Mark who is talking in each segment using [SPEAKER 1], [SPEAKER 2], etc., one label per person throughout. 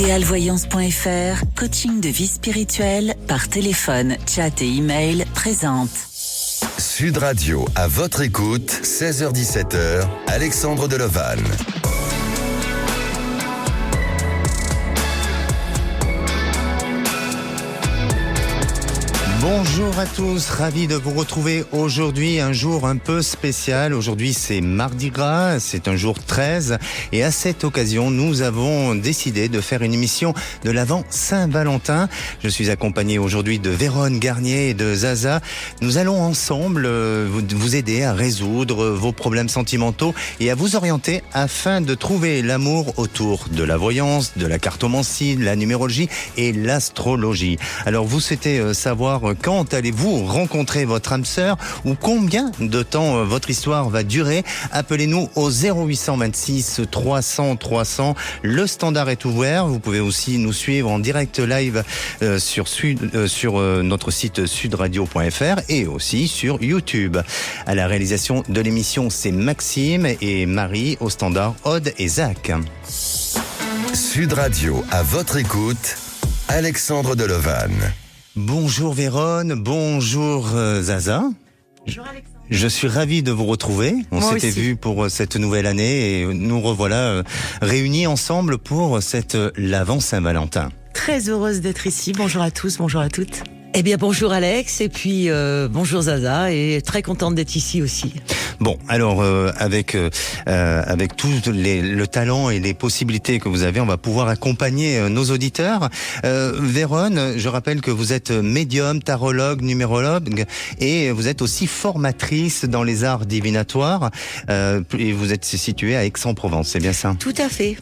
[SPEAKER 1] Idealvoyance.fr, coaching de vie spirituelle par téléphone, chat et email présente.
[SPEAKER 2] Sud Radio, à votre écoute, 16h-17h, Alexandre Delevanne.
[SPEAKER 3] Bonjour à tous, ravi de vous retrouver aujourd'hui, un jour un peu spécial. Aujourd'hui c'est Mardi Gras, c'est un jour 13 et à cette occasion nous avons décidé de faire une émission de l'Avent Saint-Valentin. Je suis accompagné aujourd'hui de Vérone Garnier et de Zaza. Nous allons ensemble vous aider à résoudre vos problèmes sentimentaux et à vous orienter afin de trouver l'amour autour de la voyance, de la cartomancie, de la numérologie et l'astrologie. Alors vous souhaitez savoir quand allez-vous rencontrer votre âme sœur ou combien de temps votre histoire va durer? Appelez-nous au 0826 300 300. Le standard est ouvert. Vous pouvez aussi nous suivre en direct live sur notre site sudradio.fr et aussi sur YouTube. À la réalisation de l'émission, c'est Maxime et Marie au standard, Aude et Zach.
[SPEAKER 2] Sud Radio, à votre écoute, Alexandre Delevanne.
[SPEAKER 3] Bonjour Vérone, bonjour Zaza.
[SPEAKER 4] Bonjour Alexandre.
[SPEAKER 3] Je suis ravi de vous retrouver. On s'était vu pour cette nouvelle année et nous revoilà réunis ensemble pour l'Avent Saint-Valentin.
[SPEAKER 4] Très heureuse d'être ici. Bonjour à tous, bonjour à toutes.
[SPEAKER 5] Eh bien bonjour Alex et puis bonjour Zaza et très contente d'être ici aussi.
[SPEAKER 3] Bon, alors avec tout le talent et les possibilités que vous avez, on va pouvoir accompagner nos auditeurs. Vérone, je rappelle que vous êtes médium, tarologue, numérologue et vous êtes aussi formatrice dans les arts divinatoires et vous êtes située à Aix-en-Provence, c'est bien ça?
[SPEAKER 5] Tout à fait.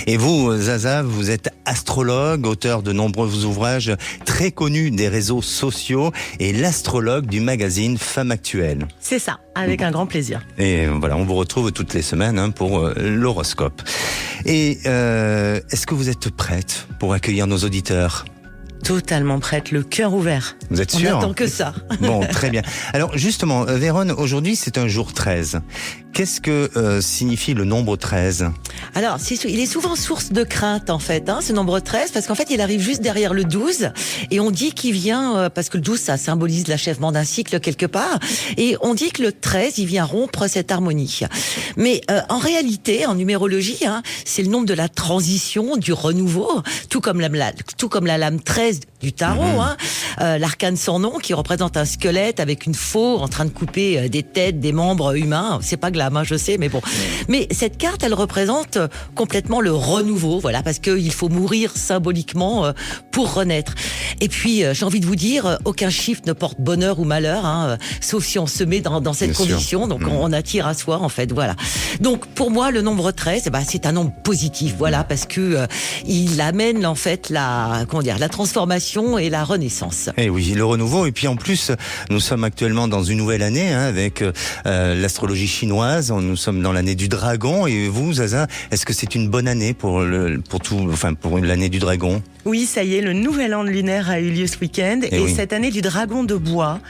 [SPEAKER 3] Et vous, Zaza, vous êtes astrologue, auteur de nombreux ouvrages très connus des réseaux sociaux et l'astrologue du magazine Femme Actuelle.
[SPEAKER 4] C'est ça, avec un grand plaisir.
[SPEAKER 3] Et voilà, on vous retrouve toutes les semaines pour l'horoscope. Et est-ce que vous êtes prête pour accueillir nos auditeurs ?
[SPEAKER 4] Totalement prête, le cœur ouvert.
[SPEAKER 3] Vous êtes sûre?
[SPEAKER 5] On attend que ça.
[SPEAKER 3] Bon, très bien. Alors justement, Vérone, aujourd'hui c'est un jour 13. Qu'est-ce que signifie le nombre 13?
[SPEAKER 5] Alors, il est souvent source de crainte en fait, ce nombre 13, parce qu'en fait il arrive juste derrière le 12, et on dit qu'il vient, parce que le 12 ça symbolise l'achèvement d'un cycle quelque part, et on dit que le 13 il vient rompre cette harmonie. Mais en réalité, en numérologie, c'est le nombre de la transition, du renouveau, tout comme la lame 13 du tarot, l'arcane sans nom qui représente un squelette avec une faux en train de couper des têtes, des membres humains. C'est pas glam, je sais, mais bon. Mais cette carte, elle représente complètement le renouveau, voilà, parce qu'il faut mourir symboliquement pour renaître. Et puis, j'ai envie de vous dire, aucun chiffre ne porte bonheur ou malheur, sauf si on se met dans cette condition. Donc, on attire à soi, en fait, voilà. Donc, pour moi, le nombre 13, c'est un nombre positif, voilà, parce que il amène, en fait, la transformation et la renaissance.
[SPEAKER 3] Eh oui, le renouveau. Et puis en plus, nous sommes actuellement dans une nouvelle année avec l'astrologie chinoise. Nous sommes dans l'année du dragon. Et vous, Zaza, est-ce que c'est une bonne année pour l'année du dragon?
[SPEAKER 4] Oui, ça y est, le nouvel an lunaire a eu lieu ce week-end. Et oui. Cette année du dragon de bois,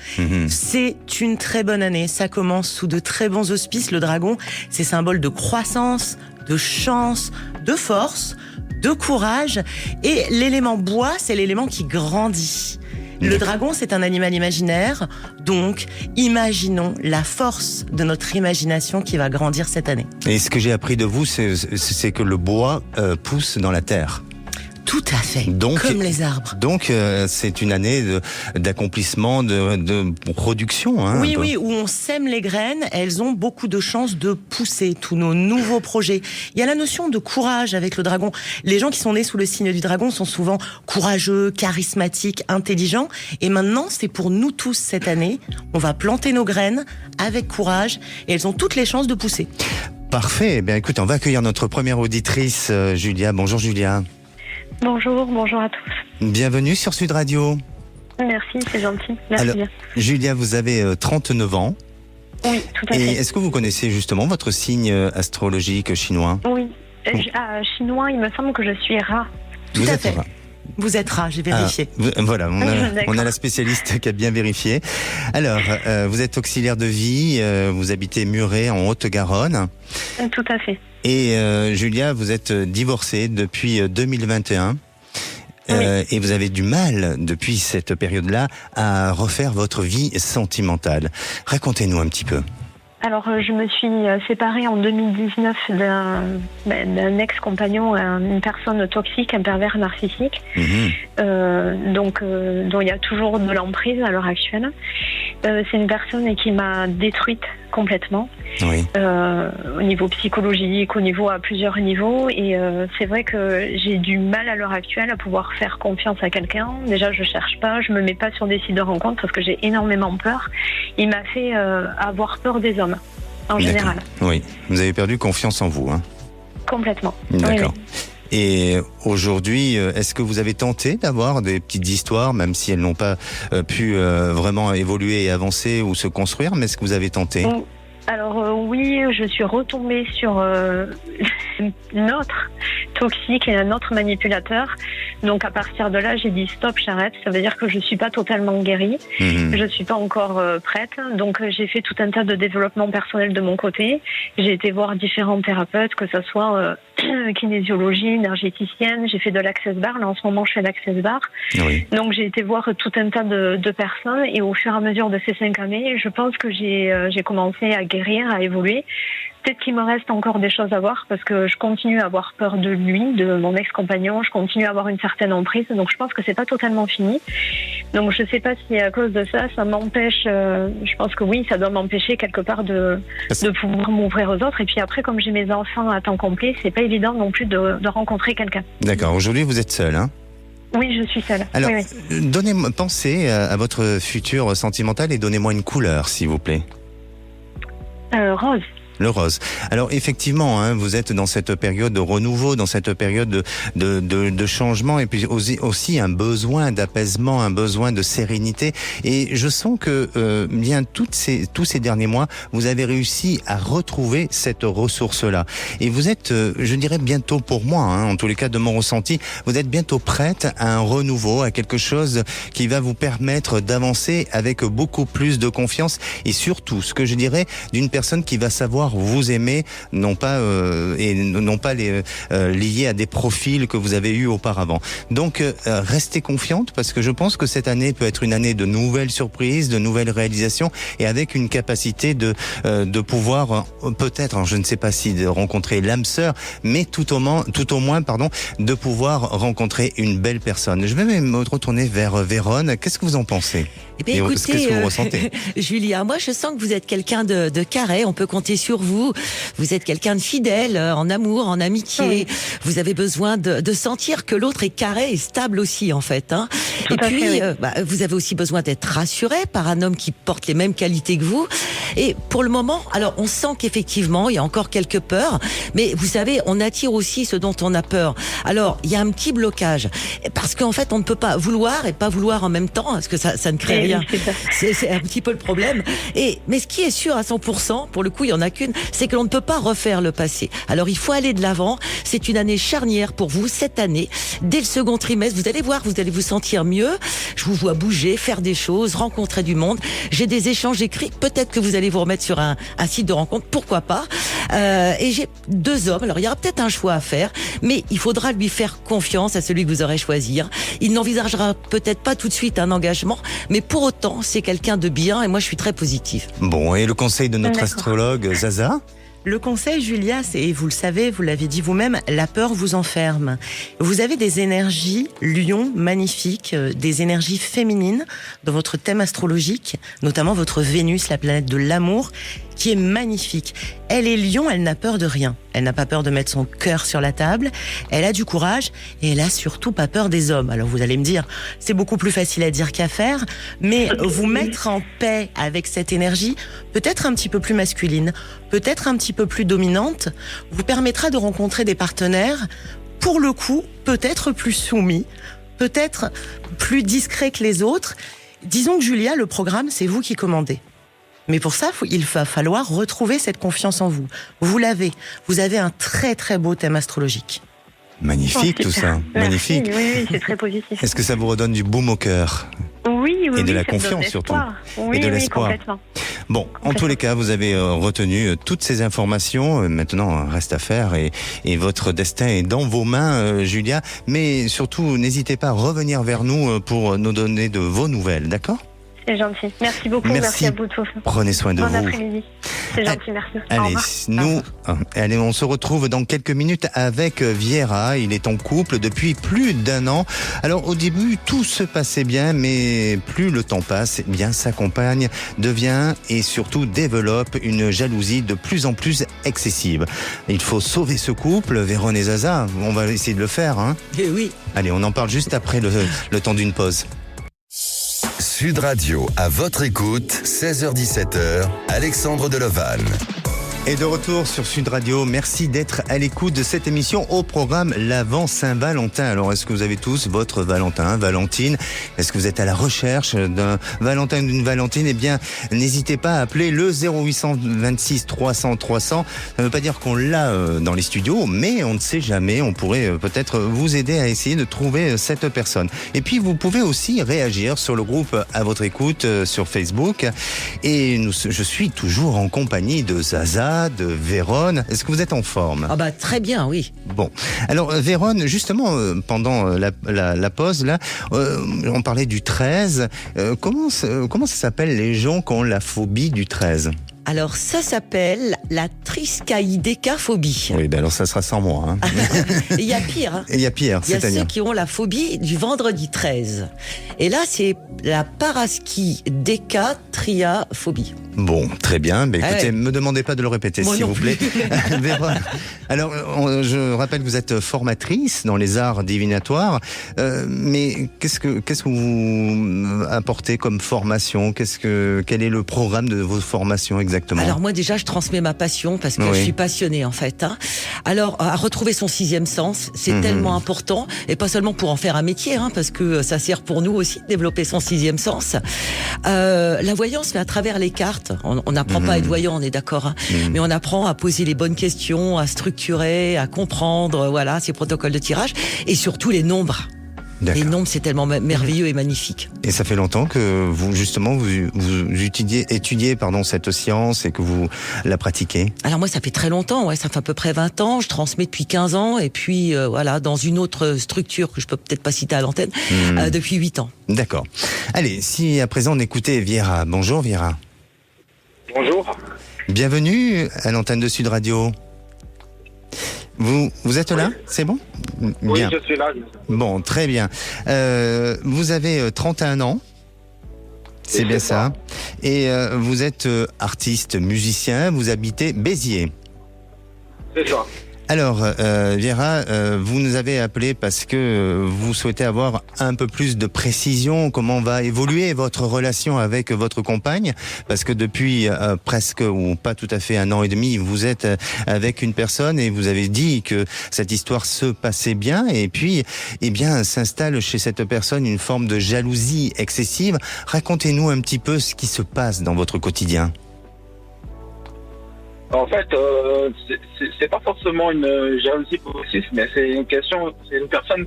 [SPEAKER 4] c'est une très bonne année. Ça commence sous de très bons auspices. Le dragon, c'est symbole de croissance, de chance, de force, de courage, et l'élément bois, c'est l'élément qui grandit. Le dragon, c'est un animal imaginaire, donc imaginons la force de notre imagination qui va grandir cette année.
[SPEAKER 3] Et ce que j'ai appris de vous, c'est que le bois pousse dans la terre.
[SPEAKER 4] Tout à fait, comme les arbres.
[SPEAKER 3] Donc c'est une année d'accomplissement, de production.
[SPEAKER 4] Oui, où on sème les graines, elles ont beaucoup de chances de pousser tous nos nouveaux projets. Il y a la notion de courage avec le dragon. Les gens qui sont nés sous le signe du dragon sont souvent courageux, charismatiques, intelligents. Et maintenant, c'est pour nous tous cette année. On va planter nos graines avec courage et elles ont toutes les chances de pousser.
[SPEAKER 3] Parfait. Eh bien, écoute, on va accueillir notre première auditrice, Julia. Bonjour Julia.
[SPEAKER 6] Bonjour à tous.
[SPEAKER 3] Bienvenue sur Sud Radio.
[SPEAKER 6] Merci, c'est gentil. Merci
[SPEAKER 3] Alors,
[SPEAKER 6] bien.
[SPEAKER 3] Julia, vous avez 39 ans.
[SPEAKER 6] Oui, tout à fait.
[SPEAKER 3] Et est-ce que vous connaissez justement votre signe astrologique chinois?
[SPEAKER 6] Oui. Chinois, il me semble que je suis rat.
[SPEAKER 4] Tout à fait. Vous êtes rat, j'ai vérifié.
[SPEAKER 3] Voilà, on a la spécialiste qui a bien vérifié. Alors, vous êtes auxiliaire de vie, vous habitez Muret en Haute-Garonne.
[SPEAKER 6] Tout à fait.
[SPEAKER 3] Et Julia, vous êtes divorcée depuis 2021.
[SPEAKER 6] Oui.
[SPEAKER 3] Et vous avez du mal, depuis cette période-là, à refaire votre vie sentimentale. Racontez-nous un petit peu.
[SPEAKER 6] Alors, je me suis séparée en 2019 d'un ex-compagnon, une personne toxique, un pervers narcissique, dont il y a toujours de l'emprise à l'heure actuelle. C'est une personne qui m'a détruite complètement,
[SPEAKER 3] Oui.
[SPEAKER 6] au niveau psychologique, à plusieurs niveaux. Et c'est vrai que j'ai du mal à l'heure actuelle à pouvoir faire confiance à quelqu'un. Déjà, je cherche pas, je me mets pas sur des sites de rencontres parce que j'ai énormément peur. Il m'a fait avoir peur des hommes, en général.
[SPEAKER 3] Oui, vous avez perdu confiance en vous, hein.
[SPEAKER 6] Complètement.
[SPEAKER 3] D'accord.
[SPEAKER 6] Oui.
[SPEAKER 3] Et aujourd'hui, est-ce que vous avez tenté d'avoir des petites histoires, même si elles n'ont pas pu vraiment évoluer et avancer ou se construire, mais est-ce que vous avez tenté ?
[SPEAKER 6] Alors oui, je suis retombée sur une autre toxique et un autre manipulateur. Donc à partir de là, j'ai dit stop, j'arrête. Ça veut dire que je suis pas totalement guérie. Je suis pas encore prête. Donc j'ai fait tout un tas de développement personnel de mon côté. J'ai été voir différents thérapeutes, que ce soit kinésiologie, énergéticienne. J'ai fait de l'Access Bar. Là en ce moment, je fais l'Access Bar.
[SPEAKER 3] Oui.
[SPEAKER 6] Donc j'ai été voir tout un tas de personnes. Et au fur et à mesure de ces 5 années, je pense que j'ai commencé à guérir, à évoluer. Peut-être qu'il me reste encore des choses à voir parce que je continue à avoir peur de lui, de mon ex-compagnon. Je continue à avoir une certaine emprise. Donc je pense que c'est pas totalement fini. Donc je sais pas si à cause de ça m'empêche. Je pense que oui, ça doit m'empêcher quelque part de pouvoir m'ouvrir aux autres. Et puis après, comme j'ai mes enfants à temps complet, c'est pas évident non plus de rencontrer quelqu'un.
[SPEAKER 3] D'accord. Aujourd'hui, vous êtes seule, hein ?
[SPEAKER 6] Oui, je suis seule.
[SPEAKER 3] Alors,
[SPEAKER 6] oui.
[SPEAKER 3] Pensez à votre futur sentimental et donnez-moi une couleur, s'il vous plaît.
[SPEAKER 6] Rose.
[SPEAKER 3] Le rose. Alors effectivement, hein, vous êtes dans cette période de renouveau, dans cette période de changement, et puis aussi un besoin d'apaisement, un besoin de sérénité. Et je sens que bien tous ces derniers mois, vous avez réussi à retrouver cette ressource-là. Et vous êtes, je dirais bientôt pour moi, hein, en tous les cas de mon ressenti, vous êtes bientôt prête à un renouveau, à quelque chose qui va vous permettre d'avancer avec beaucoup plus de confiance et surtout, ce que je dirais, d'une personne qui va savoir vous aimer, non pas liés à des profils que vous avez eus auparavant. Donc restez confiante parce que je pense que cette année peut être une année de nouvelles surprises, de nouvelles réalisations et avec une capacité de pouvoir peut-être, je ne sais pas si de rencontrer l'âme sœur, mais tout au moins de pouvoir rencontrer une belle personne. Je vais même me retourner vers Vérone. Qu'est-ce que vous en pensez ?
[SPEAKER 5] Eh bien, écoutez,
[SPEAKER 3] qu'est-ce que vous ressentez ?
[SPEAKER 5] Julia, moi je sens que vous êtes quelqu'un de carré, on peut compter sur vous. Vous êtes quelqu'un de fidèle, en amour, en amitié. Oui. Vous avez besoin de sentir que l'autre est carré et stable aussi, en fait. Hein.
[SPEAKER 6] Tout
[SPEAKER 5] et puis,
[SPEAKER 6] fait, oui.
[SPEAKER 5] Vous avez aussi besoin d'être rassuré par un homme qui porte les mêmes qualités que vous. Et pour le moment, alors on sent qu'effectivement, il y a encore quelques peurs. Mais vous savez, on attire aussi ce dont on a peur. Alors, il y a un petit blocage. Parce qu'en fait, on ne peut pas vouloir et pas vouloir en même temps, parce que ça ne crée rien. C'est un petit peu le problème. Mais ce qui est sûr à 100%, pour le coup, il y en a qu'une, c'est que l'on ne peut pas refaire le passé. Alors, il faut aller de l'avant. C'est une année charnière pour vous, cette année. Dès le second trimestre, vous allez voir, vous allez vous sentir mieux. Je vous vois bouger, faire des choses, rencontrer du monde. J'ai des échanges écrits. Peut-être que vous allez vous remettre sur un site de rencontre. Pourquoi pas? Et j'ai 2 hommes. Alors, il y aura peut-être un choix à faire, mais il faudra lui faire confiance à celui que vous aurez choisi. Il n'envisagera peut-être pas tout de suite un engagement, mais pour autant, c'est quelqu'un de bien et moi, je suis très positive.
[SPEAKER 3] Bon, et le conseil de notre astrologue, Zaza ?
[SPEAKER 4] Le conseil, Julia, c'est, et vous le savez, vous l'avez dit vous-même, la peur vous enferme. Vous avez des énergies lion magnifiques, des énergies féminines dans votre thème astrologique, notamment votre Vénus, la planète de l'amour, qui est magnifique. Elle est lion, elle n'a peur de rien. Elle n'a pas peur de mettre son cœur sur la table. Elle a du courage et elle a surtout pas peur des hommes. Alors vous allez me dire, c'est beaucoup plus facile à dire qu'à faire, mais vous mettre en paix avec cette énergie, peut-être un petit peu plus masculine, peut-être un petit peu plus dominante, vous permettra de rencontrer des partenaires, pour le coup, peut-être plus soumis, peut-être plus discrets que les autres. Disons que Julia, le programme, c'est vous qui commandez. Mais pour ça, il va falloir retrouver cette confiance en vous. Vous l'avez. Vous avez un très très beau thème astrologique.
[SPEAKER 3] Magnifique tout ça.
[SPEAKER 6] Merci.
[SPEAKER 3] Magnifique.
[SPEAKER 6] Oui, c'est très positif.
[SPEAKER 3] Est-ce que ça vous redonne du baume au cœur ?
[SPEAKER 6] Oui,
[SPEAKER 3] et de la
[SPEAKER 6] ça me
[SPEAKER 3] confiance
[SPEAKER 6] donne
[SPEAKER 3] surtout.
[SPEAKER 6] espoir. Oui,
[SPEAKER 3] et de l'espoir.
[SPEAKER 6] complètement.
[SPEAKER 3] Bon, en tous les cas, vous avez retenu toutes ces informations. Maintenant, reste à faire et votre destin est dans vos mains, Julia. Mais surtout, n'hésitez pas à revenir vers nous pour nous donner de vos nouvelles, d'accord ?
[SPEAKER 6] C'est gentil. Merci beaucoup. Merci à vous tous.
[SPEAKER 3] Prenez soin de vous.
[SPEAKER 6] Bon après-midi. C'est gentil, merci.
[SPEAKER 3] Allez, on se retrouve dans quelques minutes avec Viera. Il est en couple depuis plus d'1 an. Alors, au début, tout se passait bien, mais plus le temps passe, eh bien, sa compagne devient et surtout développe une jalousie de plus en plus excessive. Il faut sauver ce couple, Véron et Zaza. On va essayer de le faire, hein.
[SPEAKER 5] Eh oui.
[SPEAKER 3] Allez, on en parle juste après le temps d'une pause.
[SPEAKER 2] Sud Radio, à votre écoute, 16h-17h, Alexandre Delovan.
[SPEAKER 3] Et de retour sur Sud Radio, merci d'être à l'écoute de cette émission au programme l'Avent Saint-Valentin. Alors, est-ce que vous avez tous votre Valentin, Valentine ? Est-ce que vous êtes à la recherche d'un Valentin ou d'une Valentine ? Eh bien, n'hésitez pas à appeler le 0826 300 300. Ça ne veut pas dire qu'on l'a dans les studios, mais on ne sait jamais. On pourrait peut-être vous aider à essayer de trouver cette personne. Et puis, vous pouvez aussi réagir sur le groupe à votre écoute sur Facebook. Et je suis toujours en compagnie de Zaza, de Véron. Est-ce que vous êtes en forme ?
[SPEAKER 5] Ah bah très bien, oui.
[SPEAKER 3] Bon. Alors Véron, justement, pendant la pause, là, on parlait du 13. Comment ça s'appelle les gens qui ont la phobie du 13 ?
[SPEAKER 5] Alors ça s'appelle la triskaïdécaphobie.
[SPEAKER 3] Oui, ben alors ça sera sans moi. Hein.
[SPEAKER 5] Et il y a pire. Hein.
[SPEAKER 3] Et il y a pire,
[SPEAKER 5] il y a
[SPEAKER 3] c'est-à-dire
[SPEAKER 5] ceux qui ont la phobie du vendredi 13. Et là, c'est la paraskidécatriaphobie.
[SPEAKER 3] Bon, très bien. Ben, écoutez,
[SPEAKER 5] ouais.
[SPEAKER 3] me demandez pas de le répéter,
[SPEAKER 5] Moi
[SPEAKER 3] s'il
[SPEAKER 5] non
[SPEAKER 3] vous plaît. Véron, alors, je rappelle que vous êtes formatrice dans les arts divinatoires. Mais qu'est-ce que vous apportez comme formation ? Quel est le programme de vos formations exactement ?
[SPEAKER 5] Alors moi déjà je transmets ma passion parce que je suis passionnée en fait. Hein. Alors à retrouver son 6e sens, c'est tellement important et pas seulement pour en faire un métier, hein, parce que ça sert pour nous aussi de développer son 6e sens. La voyance, mais à travers les cartes. On n'apprend pas à être voyant, on est d'accord, hein, mais on apprend à poser les bonnes questions, à structurer, à comprendre, voilà, ces protocoles de tirage et surtout les nombres.
[SPEAKER 3] D'accord.
[SPEAKER 5] Les nombres, c'est tellement merveilleux et magnifique.
[SPEAKER 3] Et ça fait longtemps que vous étudiez cette science et que vous la pratiquez ?
[SPEAKER 5] Alors moi, ça fait très longtemps, ça fait à peu près 20 ans. Je transmets depuis 15 ans et puis voilà, dans une autre structure que je peux peut-être pas citer à l'antenne, depuis 8 ans.
[SPEAKER 3] D'accord. Allez, si à présent on écoutait Viera. Bonjour Viera.
[SPEAKER 7] Bonjour.
[SPEAKER 3] Bienvenue à l'antenne de Sud Radio. Vous êtes là ? C'est bon ? Bien.
[SPEAKER 7] Oui, je suis là.
[SPEAKER 3] Bon, très bien. Vous avez 31 ans. C'est bien ça. Et vous êtes artiste, musicien, vous habitez Béziers.
[SPEAKER 7] C'est ça.
[SPEAKER 3] Alors, Viera, vous nous avez appelé parce que vous souhaitez avoir un peu plus de précision, comment va évoluer votre relation avec votre compagne, parce que depuis presque ou pas tout à fait 1 an et demi, vous êtes avec une personne et vous avez dit que cette histoire se passait bien et puis, eh bien, s'installe chez cette personne une forme de jalousie excessive. Racontez-nous un petit peu ce qui se passe dans votre quotidien.
[SPEAKER 7] En fait, c'est pas forcément une jalousie possessive, mais c'est une personne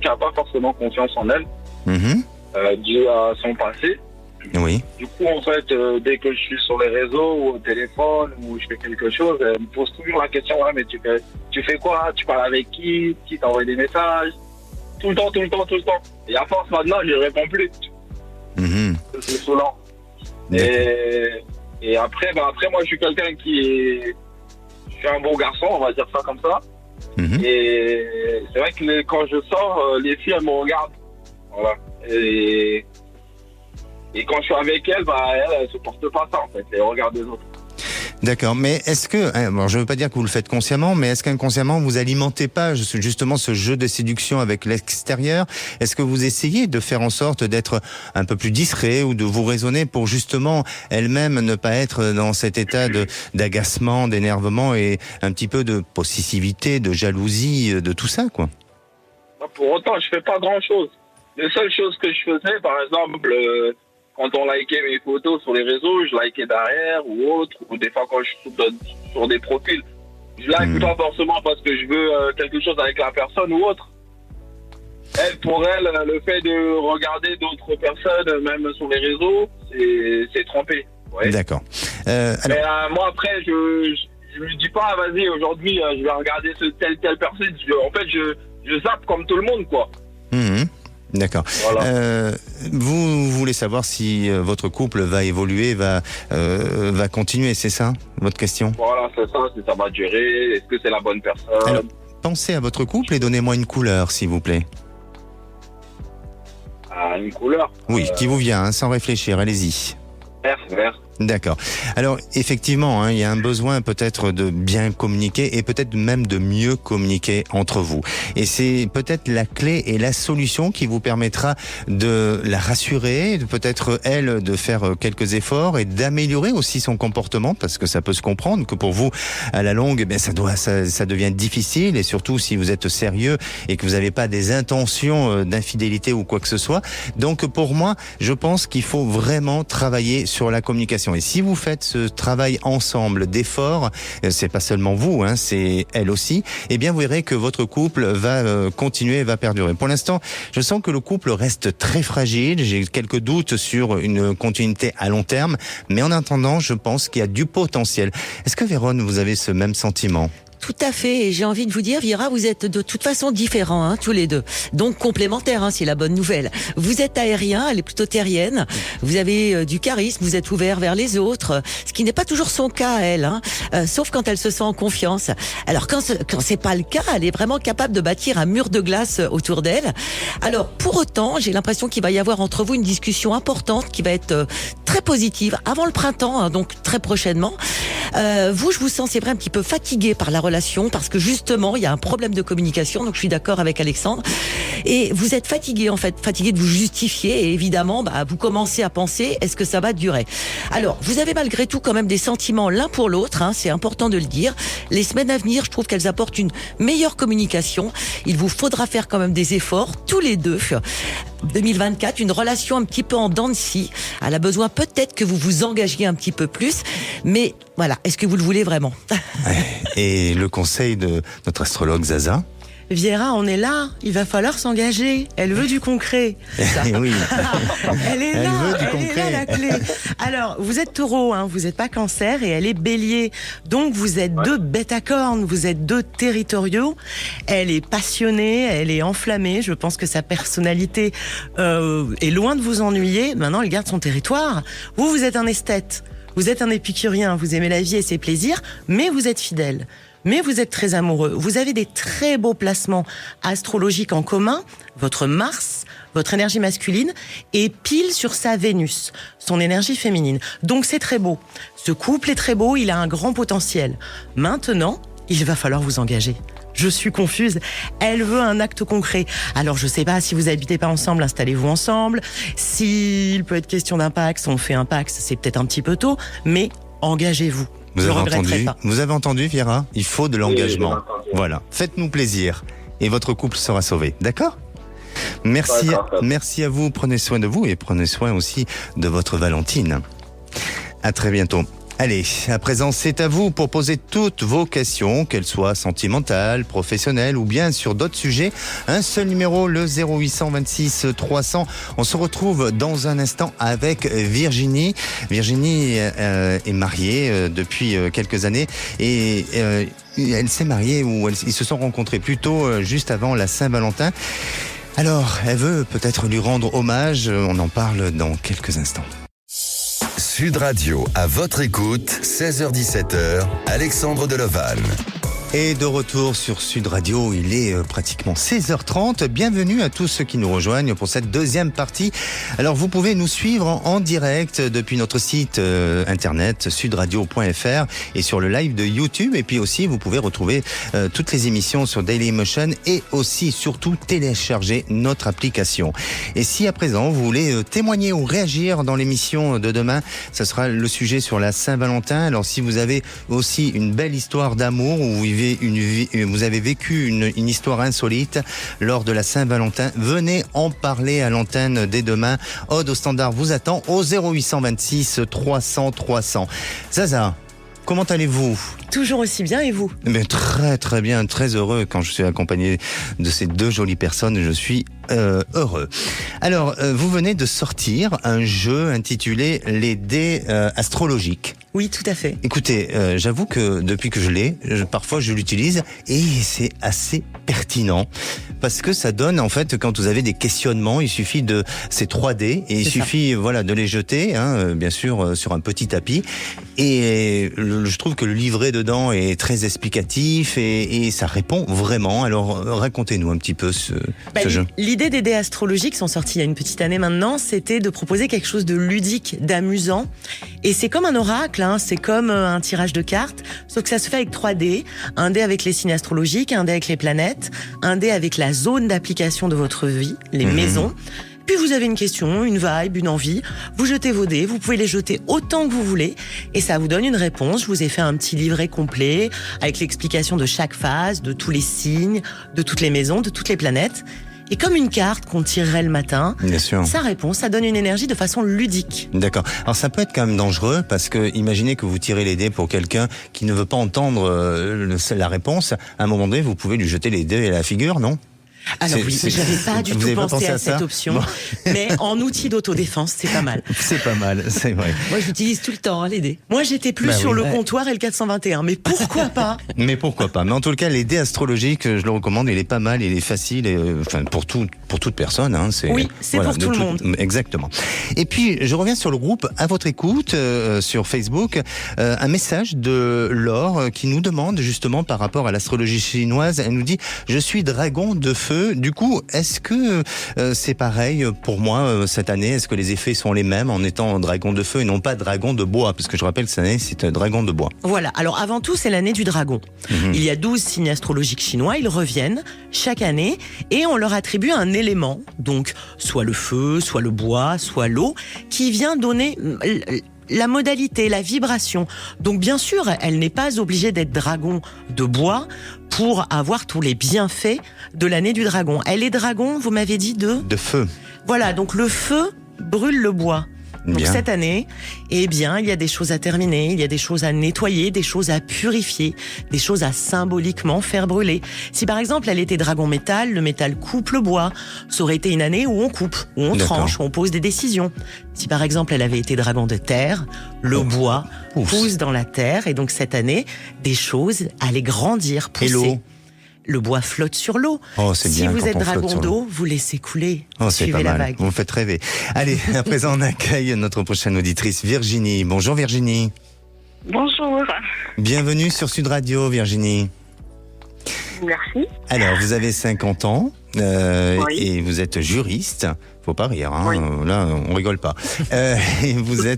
[SPEAKER 7] qui n'a pas forcément confiance en elle, dû à son passé.
[SPEAKER 3] Oui.
[SPEAKER 7] Du coup, en fait, dès que je suis sur les réseaux ou au téléphone ou je fais quelque chose, elle me pose toujours la question, ouais, mais tu fais quoi ? Tu parles avec qui t'envoie des messages ? Tout le temps. Et à force, maintenant, je ne réponds plus. C'est saoulant. Et après, moi, je suis quelqu'un je suis un bon garçon, on va dire ça comme ça. Et c'est vrai que quand je sors, les filles, elles me regardent. Voilà. Et quand je suis avec elles, elles se portent pas ça, en fait. Elles regardent les autres.
[SPEAKER 3] D'accord, mais est-ce que, bon, je veux pas dire que vous le faites consciemment, mais est-ce qu'inconsciemment vous alimentez pas justement ce jeu de séduction avec l'extérieur ? Est-ce que vous essayez de faire en sorte d'être un peu plus discret ou de vous raisonner pour justement elle-même ne pas être dans cet état d'agacement, d'énervement et un petit peu de possessivité, de jalousie, de tout ça, quoi ?
[SPEAKER 7] Pour autant, je fais pas grand-chose. Les seules choses que je faisais, par exemple, quand on likait mes photos sur les réseaux, je likais derrière ou autre, ou des fois quand je suis sur des profils, je like pas forcément parce que je veux quelque chose avec la personne ou autre. Pour elle, le fait de regarder d'autres personnes, même sur les réseaux, c'est tromper. Ouais.
[SPEAKER 3] D'accord.
[SPEAKER 7] Mais moi, après, je me dis pas, vas-y, aujourd'hui, je vais regarder telle personne. Je zappe comme tout le monde, quoi.
[SPEAKER 3] D'accord.
[SPEAKER 7] Voilà.
[SPEAKER 3] Vous voulez savoir si votre couple va évoluer, va continuer, c'est ça, votre question?
[SPEAKER 7] Voilà, c'est ça, si ça va durer, est-ce que c'est la bonne personne?
[SPEAKER 3] Alors, pensez à votre couple et donnez-moi une couleur, s'il vous plaît.
[SPEAKER 7] Une couleur?
[SPEAKER 3] Oui, qui vous vient, sans réfléchir, allez-y.
[SPEAKER 7] Vert.
[SPEAKER 3] D'accord. Alors effectivement, il y a un besoin peut-être de bien communiquer et peut-être même de mieux communiquer entre vous. Et c'est peut-être la clé et la solution qui vous permettra de la rassurer, peut-être elle de faire quelques efforts et d'améliorer aussi son comportement, parce que ça peut se comprendre que pour vous, à la longue, ça devient difficile, et surtout si vous êtes sérieux et que vous n'avez pas des intentions d'infidélité ou quoi que ce soit. Donc pour moi, je pense qu'il faut vraiment travailler sur la communication. Et si vous faites ce travail ensemble d'efforts, c'est pas seulement vous, c'est elle aussi, eh bien vous verrez que votre couple va continuer, va perdurer. Pour l'instant, je sens que le couple reste très fragile, j'ai quelques doutes sur une continuité à long terme, mais en attendant, je pense qu'il y a du potentiel. Est-ce que Vérone, vous avez ce même sentiment ?
[SPEAKER 5] Tout à fait, et j'ai envie de vous dire, Vira, vous êtes de toute façon différents, tous les deux. Donc complémentaires, c'est la bonne nouvelle. Vous êtes aérien, elle est plutôt terrienne. Vous avez du charisme, vous êtes ouvert vers les autres, ce qui n'est pas toujours son cas, elle, sauf quand elle se sent en confiance. Alors quand c'est pas le cas, elle est vraiment capable de bâtir un mur de glace autour d'elle. Alors pour autant, j'ai l'impression qu'il va y avoir entre vous une discussion importante qui va être très positive avant le printemps, donc très prochainement. Vous, je vous sens, c'est vrai, un petit peu fatigué par la relation, parce que justement, il y a un problème de communication, donc je suis d'accord avec Alexandre. Et vous êtes fatigué, en fait, fatigué de vous justifier, et évidemment, vous commencez à penser, est-ce que ça va durer? Alors, vous avez malgré tout quand même des sentiments l'un pour l'autre, c'est important de le dire. Les semaines à venir, je trouve qu'elles apportent une meilleure communication. Il vous faudra faire quand même des efforts, tous les deux. 2024, une relation un petit peu en dents de scie. Elle a besoin peut-être que vous vous engagiez un petit peu plus, mais voilà, est-ce que vous le voulez vraiment?
[SPEAKER 3] Et le conseil de notre astrologue Zaza?
[SPEAKER 4] Viera, on est là, il va falloir s'engager. Elle veut du concret.
[SPEAKER 3] Oui.
[SPEAKER 4] Elle est là, la clé. Alors, vous êtes taureau, vous n'êtes pas cancer, et elle est bélier. Donc, vous êtes deux bêtes à cornes, vous êtes deux territoriaux. Elle est passionnée, elle est enflammée. Je pense que sa personnalité est loin de vous ennuyer. Maintenant, elle garde son territoire. Vous êtes un esthète. Vous êtes un épicurien, vous aimez la vie et ses plaisirs, mais vous êtes fidèle. Mais vous êtes très amoureux. Vous avez des très beaux placements astrologiques en commun. Votre Mars, votre énergie masculine, est pile sur sa Vénus, son énergie féminine. Donc c'est très beau. Ce couple est très beau, il a un grand potentiel. Maintenant, il va falloir vous engager. Je suis confuse. Elle veut un acte concret. Alors, je sais pas, si vous habitez pas ensemble, installez-vous ensemble. S'il peut être question d'un Pacs, on fait un Pacs, c'est peut-être un petit peu tôt, mais engagez-vous.
[SPEAKER 3] Vous avez entendu, Viera? Il faut de l'engagement.
[SPEAKER 7] Oui,
[SPEAKER 3] voilà. Faites-nous plaisir. Et votre couple sera sauvé. D'accord? Merci à vous. Prenez soin de vous et prenez soin aussi de votre Valentine. À très bientôt. Allez, à présent, c'est à vous pour poser toutes vos questions, qu'elles soient sentimentales, professionnelles ou bien sur d'autres sujets. Un seul numéro, le 0826 300. On se retrouve dans un instant avec Virginie. Virginie est mariée depuis quelques années et elle s'est mariée ou ils se sont rencontrés plutôt juste avant la Saint-Valentin. Alors, elle veut peut-être lui rendre hommage. On en parle dans quelques instants.
[SPEAKER 2] Sud Radio, à votre écoute, 16h-17h, Alexandre Delevanne.
[SPEAKER 3] Et de retour sur Sud Radio, il est pratiquement 16h30. Bienvenue à tous ceux qui nous rejoignent pour cette deuxième partie. Alors vous pouvez nous suivre en direct depuis notre site internet sudradio.fr et sur le live de YouTube. Et puis aussi vous pouvez retrouver toutes les émissions sur Dailymotion et aussi surtout télécharger notre application. Et si à présent vous voulez témoigner ou réagir dans l'émission de demain, ce sera le sujet sur la Saint-Valentin. Alors si vous avez aussi une belle histoire d'amour ou vous avez vécu une histoire insolite lors de la Saint-Valentin, venez en parler à l'antenne dès demain. Aude au standard vous attend au 0826 300 300. Zaza, comment allez-vous?
[SPEAKER 4] Toujours aussi bien, et vous?
[SPEAKER 3] Mais très très bien, très heureux quand je suis accompagné de ces deux jolies personnes, je suis heureux. Alors, vous venez de sortir un jeu intitulé Les dés astrologiques.
[SPEAKER 4] Oui, tout à fait.
[SPEAKER 3] Écoutez, j'avoue que depuis que je l'ai, parfois je l'utilise et c'est assez pertinent parce que ça donne, en fait, quand vous avez des questionnements, il suffit de ces 3 dés et il suffit voilà, de les jeter, bien sûr, sur un petit tapis. Et je trouve que le livret dedans est très explicatif et ça répond vraiment. Alors, racontez-nous un petit peu ce jeu.
[SPEAKER 4] L'idée des dés astrologiques sont sortis il y a une petite année maintenant, c'était de proposer quelque chose de ludique, d'amusant. Et c'est comme un oracle, c'est comme un tirage de cartes, sauf que ça se fait avec 3 dés. Un dé avec les signes astrologiques, un dé avec les planètes, un dé avec la zone d'application de votre vie, les maisons. Puis vous avez une question, une vibe, une envie, vous jetez vos dés, vous pouvez les jeter autant que vous voulez et ça vous donne une réponse. Je vous ai fait un petit livret complet avec l'explication de chaque phase, de tous les signes, de toutes les maisons, de toutes les planètes. Et comme une carte qu'on tirerait le matin,
[SPEAKER 3] bien sûr,
[SPEAKER 4] ça répond, ça donne une énergie de façon ludique.
[SPEAKER 3] D'accord. Alors ça peut être quand même dangereux parce que imaginez que vous tirez les dés pour quelqu'un qui ne veut pas entendre la réponse. À un moment donné, vous pouvez lui jeter les dés à la figure, non ?
[SPEAKER 4] Alors oui, j'avais pas du tout pensé à cette option, mais en outil d'autodéfense, c'est pas mal.
[SPEAKER 3] C'est pas mal, c'est vrai.
[SPEAKER 5] Moi, j'utilise tout le temps les dés.
[SPEAKER 4] Moi, j'étais plus sur le comptoir et le 421, mais pourquoi pas ?
[SPEAKER 3] Mais pourquoi pas ? Mais en tout cas, les dés astrologiques, je le recommande, il est pas mal, il est facile, enfin pour toute personne.
[SPEAKER 4] Oui, c'est pour tout le monde.
[SPEAKER 3] Exactement. Et puis, je reviens sur le groupe À votre écoute, sur Facebook, un message de Laure qui nous demande justement par rapport à l'astrologie chinoise, elle nous dit « Je suis dragon de feu ». Du coup, est-ce que c'est pareil pour moi cette année ? Est-ce que les effets sont les mêmes en étant dragon de feu et non pas dragon de bois ? Parce que je rappelle que cette année, c'est un dragon de bois.
[SPEAKER 4] Voilà. Alors avant tout, c'est l'année du dragon. Il y a 12 signes astrologiques chinois. Ils reviennent chaque année et on leur attribue un élément. Donc, soit le feu, soit le bois, soit l'eau, qui vient donner la modalité, la vibration. Donc bien sûr, elle n'est pas obligée d'être dragon de bois pour avoir tous les bienfaits de l'année du dragon. Elle est dragon, vous m'avez dit, de
[SPEAKER 3] feu.
[SPEAKER 4] Voilà, donc le feu brûle le bois. Donc cette année, eh bien, il y a des choses à terminer, il y a des choses à nettoyer, des choses à purifier, des choses à symboliquement faire brûler. Si par exemple elle était dragon métal, le métal coupe le bois, ça aurait été une année où on coupe, où on tranche, où on pose des décisions. Si par exemple elle avait été dragon de terre, le bois pousse dans la terre et donc cette année, des choses allaient grandir, pousser.
[SPEAKER 3] Et l'eau ?
[SPEAKER 4] Le bois flotte sur l'eau.
[SPEAKER 3] Oh, c'est
[SPEAKER 4] si
[SPEAKER 3] bien
[SPEAKER 4] vous êtes dragon
[SPEAKER 3] d'eau,
[SPEAKER 4] vous laissez couler.
[SPEAKER 3] Oh, c'est
[SPEAKER 4] Suivez
[SPEAKER 3] pas
[SPEAKER 4] la
[SPEAKER 3] mal.
[SPEAKER 4] vague.
[SPEAKER 3] Vous me faites rêver. Allez, à présent, on accueille notre prochaine auditrice, Virginie. Bonjour Virginie.
[SPEAKER 8] Bonjour.
[SPEAKER 3] Bienvenue sur Sud Radio, Virginie.
[SPEAKER 8] Merci.
[SPEAKER 3] Alors, vous avez 50 ans
[SPEAKER 8] Oui.
[SPEAKER 3] et vous êtes juriste. Faut pas rire,
[SPEAKER 8] Oui.
[SPEAKER 3] Là, on rigole pas. Et vous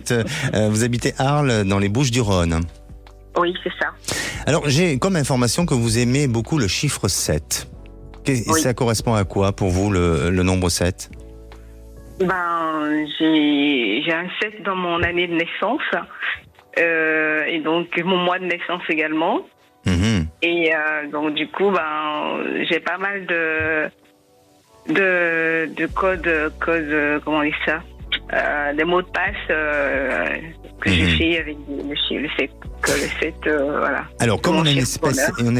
[SPEAKER 3] habitez Arles, dans les Bouches-du-Rhône.
[SPEAKER 8] Oui, c'est ça.
[SPEAKER 3] Alors, j'ai comme information que vous aimez beaucoup le chiffre 7.
[SPEAKER 8] Oui.
[SPEAKER 3] Ça correspond à quoi pour vous, le nombre 7 ?
[SPEAKER 8] J'ai un 7 dans mon année de naissance. Et donc, mon mois de naissance également. Et donc, du coup, j'ai pas mal de codes, comment on dit ça ? Des mots de passe que j'ai fait avec le 7. Voilà.
[SPEAKER 3] Alors, comme on a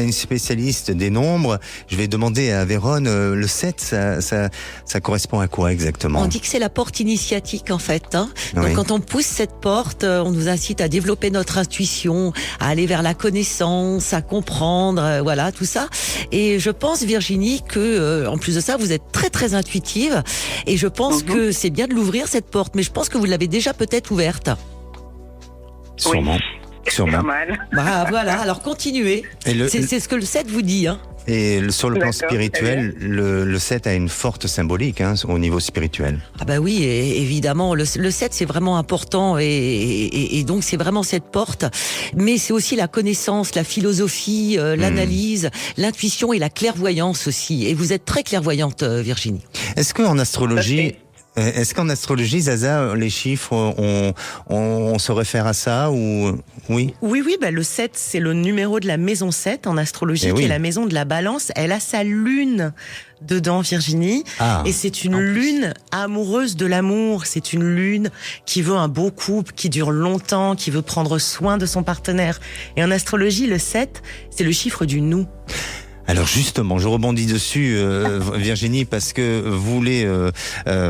[SPEAKER 3] une spécialiste des nombres, je vais demander à Vérone, le 7, ça correspond à quoi exactement ?
[SPEAKER 5] On dit que c'est la porte initiatique en fait. Donc quand on pousse cette porte, on nous incite à développer notre intuition, à aller vers la connaissance, à comprendre, voilà, tout ça. Et je pense, Virginie, que en plus de ça, vous êtes très très intuitive. Et je pense que c'est bien de l'ouvrir cette porte. Mais je pense que vous l'avez déjà peut-être ouverte.
[SPEAKER 3] Sûrement.
[SPEAKER 8] Pas mal.
[SPEAKER 5] Voilà, alors continuez. C'est ce que le 7 vous dit.
[SPEAKER 3] Et sur le plan
[SPEAKER 8] D'accord,
[SPEAKER 3] spirituel, le 7 a une forte symbolique au niveau spirituel.
[SPEAKER 5] Ah bah oui, évidemment, le 7 c'est vraiment important et donc c'est vraiment cette porte. Mais c'est aussi la connaissance, la philosophie, l'analyse, l'intuition et la clairvoyance aussi. Et vous êtes très clairvoyante, Virginie.
[SPEAKER 3] Est-ce qu'en astrologie, Est-ce qu'en astrologie, Zaza, les chiffres, on se réfère à ça ou oui?
[SPEAKER 4] Oui, le 7, c'est le numéro de la maison 7 en astrologie, qui est la maison de la balance. Elle a sa lune dedans, Virginie. Et c'est une lune amoureuse de l'amour. C'est une lune qui veut un beau couple, qui dure longtemps, qui veut prendre soin de son partenaire. Et en astrologie, le 7, c'est le chiffre du nous.
[SPEAKER 3] Alors justement, je rebondis dessus, Virginie, parce que vous voulez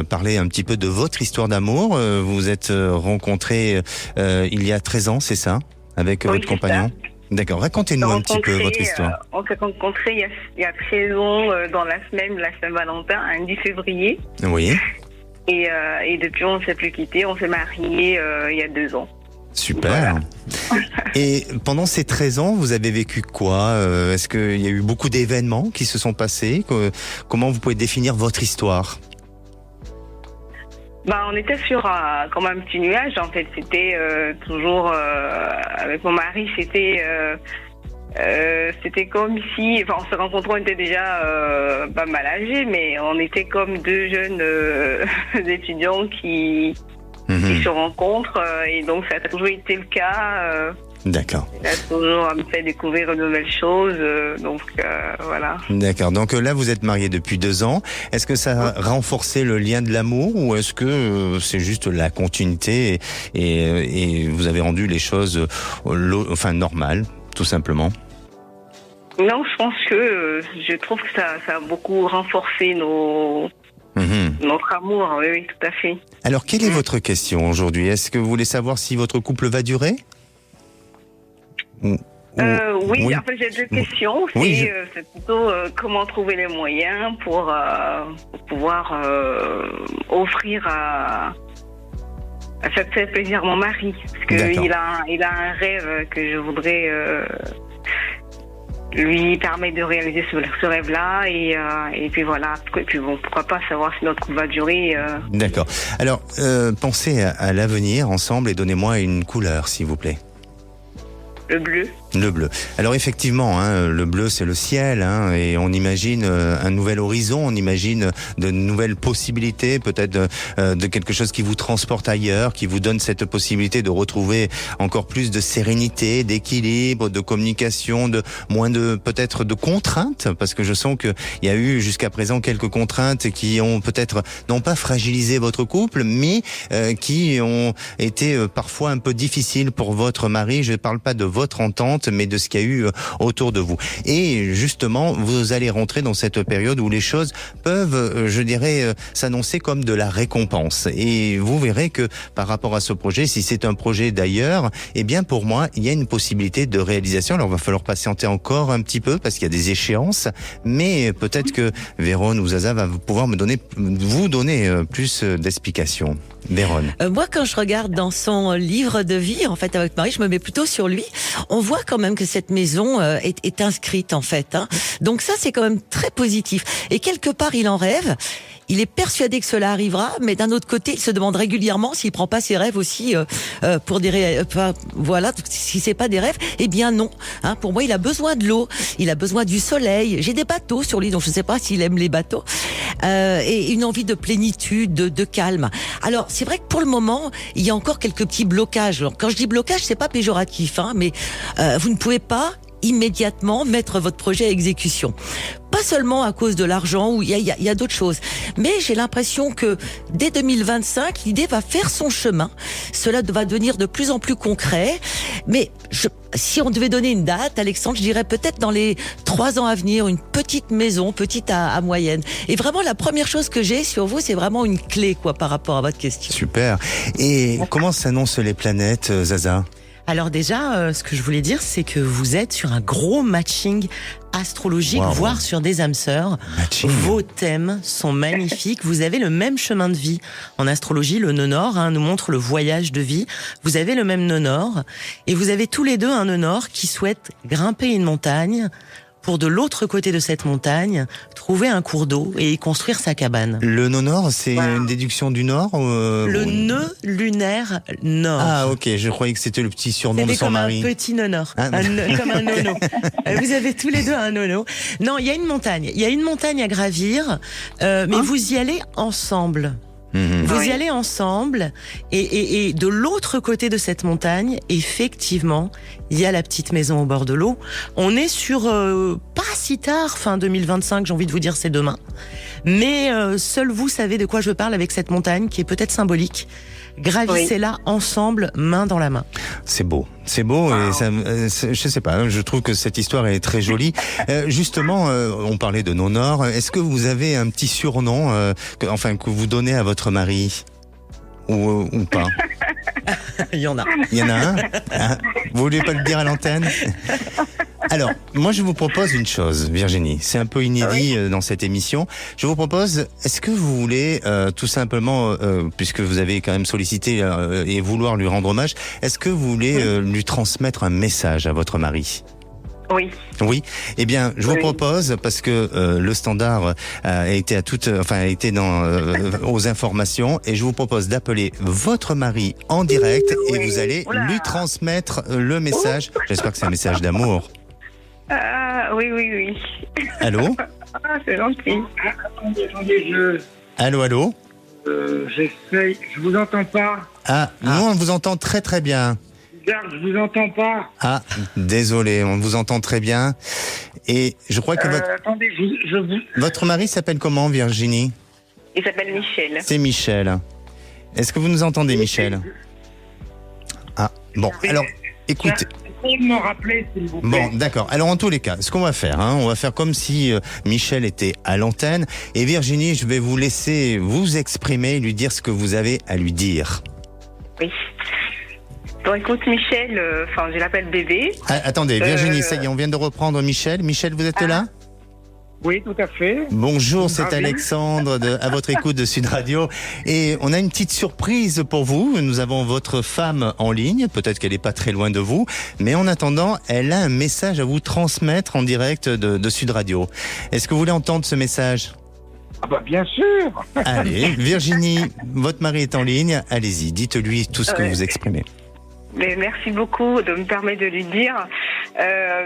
[SPEAKER 3] parler un petit peu de votre histoire d'amour. Vous vous êtes rencontrés il y a 13 ans, c'est ça, avec votre compagnon? D'accord, racontez-nous un petit peu votre histoire.
[SPEAKER 8] On s'est rencontrés il y a 13 ans dans la semaine de la Saint-Valentin, un 10 février.
[SPEAKER 3] Oui.
[SPEAKER 8] Et depuis, on ne s'est plus quittés, on s'est mariés il y a 2 ans.
[SPEAKER 3] Super. Voilà. Et pendant ces 13 ans, vous avez vécu quoi? Est-ce qu'il y a eu beaucoup d'événements qui se sont passés? Comment vous pouvez définir votre histoire?
[SPEAKER 8] On était sur comme un petit nuage, en fait. C'était toujours avec mon mari, c'était comme si, on se rencontrait, on était déjà pas mal âgés, mais on était comme deux jeunes étudiants qui se rencontrent, et donc ça a toujours été le cas.
[SPEAKER 3] D'accord.
[SPEAKER 8] Il a toujours me fait découvrir de nouvelles choses, donc voilà.
[SPEAKER 3] D'accord, donc là vous êtes mariés depuis 2 ans. Est-ce que ça a renforcé le lien de l'amour, ou est-ce que c'est juste la continuité et vous avez rendu les choses normales, tout simplement?
[SPEAKER 8] Non, je pense que je trouve que ça a beaucoup renforcé notre amour, oui, tout à fait.
[SPEAKER 3] Alors, quelle est votre question aujourd'hui? Est-ce que vous voulez savoir si votre couple va durer?
[SPEAKER 8] Oui, en fait, j'ai 2 questions. C'est plutôt comment trouver les moyens pour pouvoir offrir à faire plaisir à mon mari. Parce qu'il a un rêve que je voudrais lui permettre de réaliser ce rêve-là. Et puis voilà. Et puis bon, pourquoi pas savoir si notre couple va durer.
[SPEAKER 3] D'accord. Alors, pensez à l'avenir ensemble et donnez-moi une couleur, s'il vous plaît.
[SPEAKER 8] Le bleu.
[SPEAKER 3] Le bleu. Alors effectivement, le bleu c'est le ciel, et on imagine un nouvel horizon, on imagine de nouvelles possibilités, peut-être de quelque chose qui vous transporte ailleurs, qui vous donne cette possibilité de retrouver encore plus de sérénité, d'équilibre, de communication, de moins de peut-être de contraintes, parce que je sens que il y a eu jusqu'à présent quelques contraintes qui ont peut-être non pas fragilisé votre couple, mais qui ont été parfois un peu difficiles pour votre mari. Je ne parle pas de votre entente, mais de ce qu'il y a eu autour de vous. Et justement, vous allez rentrer dans cette période où les choses peuvent, je dirais, s'annoncer comme de la récompense. Et vous verrez que par rapport à ce projet, si c'est un projet d'ailleurs, eh bien pour moi, il y a une possibilité de réalisation. Alors, il va falloir patienter encore un petit peu parce qu'il y a des échéances, mais peut-être que Vérone ou Zaza va pouvoir vous donner plus d'explications. Vérone.
[SPEAKER 5] Moi, quand je regarde dans son livre de vie, en fait, avec Marie, je me mets plutôt sur lui. On voit quand même que cette maison est inscrite, en fait. Donc ça, c'est quand même très positif. Et quelque part, il en rêve. Il est persuadé que cela arrivera, mais d'un autre côté, il se demande régulièrement s'il prend pas ses rêves aussi pour des voilà, si c'est pas des rêves, eh bien non. Pour moi, il a besoin de l'eau, il a besoin du soleil. J'ai des bateaux sur lui, donc je sais pas s'il aime les bateaux. Et une envie de plénitude, de calme. Alors, c'est vrai que pour le moment, il y a encore quelques petits blocages. Alors, quand je dis blocage, c'est pas péjoratif, mais vous ne pouvez pas immédiatement mettre votre projet à exécution. Pas seulement à cause de l'argent, ou il y a d'autres choses. Mais j'ai l'impression que dès 2025, l'idée va faire son chemin. Cela va devenir de plus en plus concret. Mais si on devait donner une date, Alexandre, je dirais peut-être dans les 3 ans à venir, une petite maison, petite à moyenne. Et vraiment, la première chose que j'ai sur vous, c'est vraiment une clé, par rapport à votre question.
[SPEAKER 3] Super. Et comment s'annoncent les planètes, Zaza ?
[SPEAKER 4] Alors déjà, ce que je voulais dire, c'est que vous êtes sur un gros matching astrologique, voire sur des âmes sœurs. Vos thèmes sont magnifiques. Vous avez le même chemin de vie. En astrologie, le nœud nord nous montre le voyage de vie. Vous avez le même nœud nord. Et vous avez tous les deux un nœud nord qui souhaite grimper une montagne pour de l'autre côté de cette montagne, trouver un cours d'eau et y construire sa cabane.
[SPEAKER 3] Le nœud nord, c'est une déduction du nord
[SPEAKER 4] Le nœud lunaire nord.
[SPEAKER 3] Ah ok, je croyais que c'était le petit surnom de son mari.
[SPEAKER 4] Comme un petit nœud nord, comme un nono. Vous avez tous les deux un nono. Non, il y a une montagne à gravir, mais vous y allez ensemble. Vous y allez ensemble et de l'autre côté de cette montagne, effectivement, il y a la petite maison au bord de l'eau. On est sur pas si tard, fin 2025, j'ai envie de vous dire c'est demain. Mais seul vous savez de quoi je parle avec cette montagne qui est peut-être symbolique. Gravissez-la ensemble, main dans la main.
[SPEAKER 3] C'est beau et ça, je sais pas, je trouve que cette histoire est très jolie. Justement, on parlait de nos Nord. Est-ce que vous avez un petit surnom, que vous donnez à votre mari ou pas?
[SPEAKER 4] Il y en a.
[SPEAKER 3] Il y en a un. Vous voulez pas le dire à l'antenne? Alors, moi je vous propose une chose, Virginie. C'est un peu inédit dans cette émission. Je vous propose, est-ce que vous voulez tout simplement, puisque vous avez quand même sollicité et vouloir lui rendre hommage, est-ce que vous voulez lui transmettre un message à votre mari?
[SPEAKER 8] Oui.
[SPEAKER 3] Oui. Eh bien, je vous propose, parce que le standard a été aux informations, et je vous propose d'appeler votre mari en direct et vous allez lui transmettre le message. J'espère que c'est un message d'amour.
[SPEAKER 8] Oui.
[SPEAKER 3] Allô?
[SPEAKER 8] C'est gentil.
[SPEAKER 9] Attendez,
[SPEAKER 3] Allô?
[SPEAKER 9] j'essaye. Je vous entends pas.
[SPEAKER 3] Nous on vous entend très très bien.
[SPEAKER 9] Je vous entends pas.
[SPEAKER 3] Désolé, on vous entend très bien. Et je crois que
[SPEAKER 9] attendez,
[SPEAKER 3] votre mari s'appelle comment, Virginie?
[SPEAKER 8] Il s'appelle Michel.
[SPEAKER 3] C'est Michel. Est-ce que vous nous entendez, Michel? Bon, alors, écoutez.
[SPEAKER 9] Vous me rappeler, s'il vous plaît.
[SPEAKER 3] Bon, d'accord. Alors, en tous les cas, ce qu'on va faire, on va faire comme si Michel était à l'antenne. Et Virginie, je vais vous laisser vous exprimer, lui dire ce que vous avez à lui dire.
[SPEAKER 8] Oui. Bon, écoute, Michel, je l'appelle bébé.
[SPEAKER 3] Attendez, Virginie, ça y est, on vient de reprendre Michel. Michel, vous êtes là?
[SPEAKER 9] Oui, tout à fait.
[SPEAKER 3] Bonjour, c'est Alexandre à votre écoute de Sud Radio. Et on a une petite surprise pour vous. Nous avons votre femme en ligne. Peut-être qu'elle n'est pas très loin de vous. Mais en attendant, elle a un message à vous transmettre en direct de Sud Radio. Est-ce que vous voulez entendre ce message?
[SPEAKER 9] Bien sûr.
[SPEAKER 3] Allez, Virginie, votre mari est en ligne. Allez-y, dites-lui tout ce que vous exprimez.
[SPEAKER 8] Mais merci beaucoup de me permettre de lui dire.